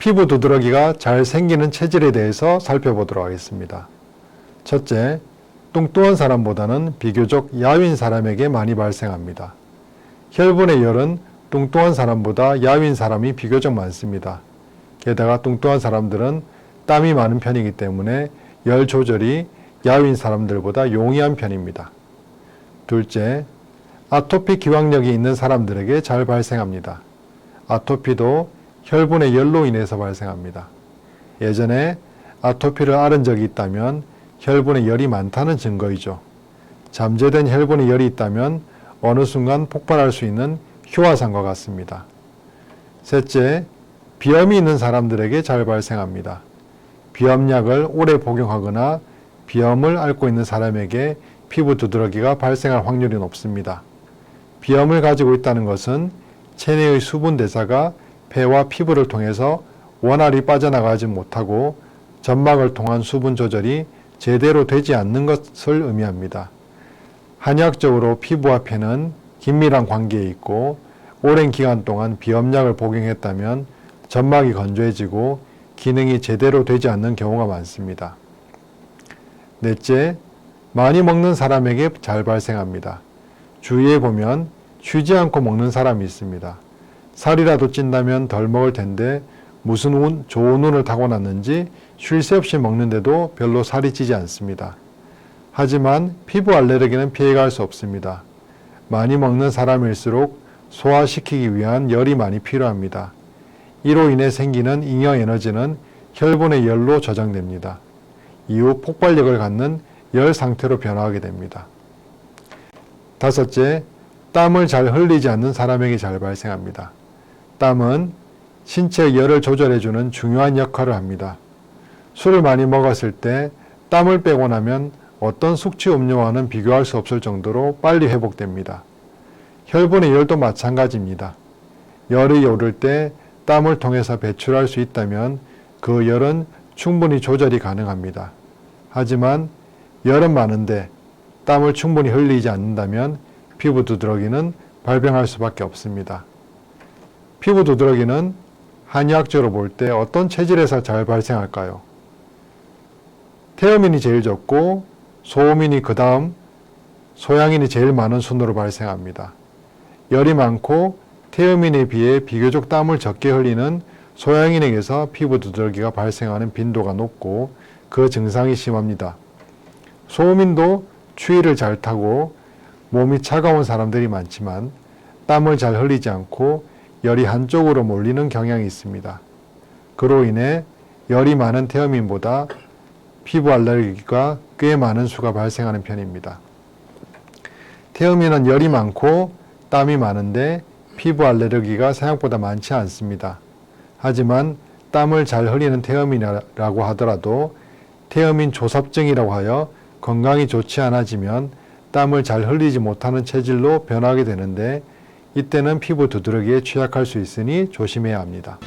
피부 두드러기가 잘 생기는 체질에 대해서 살펴보도록 하겠습니다. 첫째, 뚱뚱한 사람보다는 비교적 야윈 사람에게 많이 발생합니다. 혈분의 열은 뚱뚱한 사람보다 야윈 사람이 비교적 많습니다. 게다가 뚱뚱한 사람들은 땀이 많은 편이기 때문에 열 조절이 야윈 사람들보다 용이한 편입니다. 둘째, 아토피 기왕력이 있는 사람들에게 잘 발생합니다. 아토피도 혈분의 열로 인해서 발생합니다. 예전에 아토피를 앓은 적이 있다면 혈분의 열이 많다는 증거이죠. 잠재된 혈분의 열이 있다면 어느 순간 폭발할 수 있는 휴화상과 같습니다. 셋째, 비염이 있는 사람들에게 잘 발생합니다. 비염약을 오래 복용하거나 비염을 앓고 있는 사람에게 피부 두드러기가 발생할 확률이 높습니다. 비염을 가지고 있다는 것은 체내의 수분 대사가 폐와 피부를 통해서 원활히 빠져나가지 못하고 점막을 통한 수분 조절이 제대로 되지 않는 것을 의미합니다. 한의학적으로 피부와 폐는 긴밀한 관계에 있고 오랜 기간 동안 비염약을 복용했다면 점막이 건조해지고 기능이 제대로 되지 않는 경우가 많습니다. 넷째, 많이 먹는 사람에게 잘 발생합니다. 주위에 보면 쉬지 않고 먹는 사람이 있습니다. 살이라도 찐다면 덜 먹을 텐데 무슨 좋은 운을 타고났는지 쉴 새 없이 먹는데도 별로 살이 찌지 않습니다. 하지만 피부 알레르기는 피해갈 수 없습니다. 많이 먹는 사람일수록 소화시키기 위한 열이 많이 필요합니다. 이로 인해 생기는 잉여 에너지는 혈분의 열로 저장됩니다. 이후 폭발력을 갖는 열 상태로 변화하게 됩니다. 다섯째, 땀을 잘 흘리지 않는 사람에게 잘 발생합니다. 땀은 신체의 열을 조절해주는 중요한 역할을 합니다. 술을 많이 먹었을 때 땀을 빼고 나면 어떤 숙취 음료와는 비교할 수 없을 정도로 빨리 회복됩니다. 혈분의 열도 마찬가지입니다. 열이 오를 때 땀을 통해서 배출할 수 있다면 그 열은 충분히 조절이 가능합니다. 하지만 열은 많은데 땀을 충분히 흘리지 않는다면 피부 두드러기는 발병할 수밖에 없습니다. 피부 두드러기는 한의학적으로 볼 때 어떤 체질에서 잘 발생할까요? 태음인이 제일 적고 소음인이 그 다음 소양인이 제일 많은 순으로 발생합니다. 열이 많고 태음인에 비해 비교적 땀을 적게 흘리는 소양인에게서 피부 두드러기가 발생하는 빈도가 높고 그 증상이 심합니다. 소음인도 추위를 잘 타고 몸이 차가운 사람들이 많지만 땀을 잘 흘리지 않고 열이 한쪽으로 몰리는 경향이 있습니다. 그로 인해 열이 많은 태음인보다 피부 알레르기가 꽤 많은 수가 발생하는 편입니다. 태음인은 열이 많고 땀이 많은데 피부 알레르기가 생각보다 많지 않습니다. 하지만 땀을 잘 흘리는 태음인이라고 하더라도 태음인 조섭증이라고 하여 건강이 좋지 않아지면 땀을 잘 흘리지 못하는 체질로 변하게 되는데 이때는 피부 두드러기에 취약할 수 있으니 조심해야 합니다.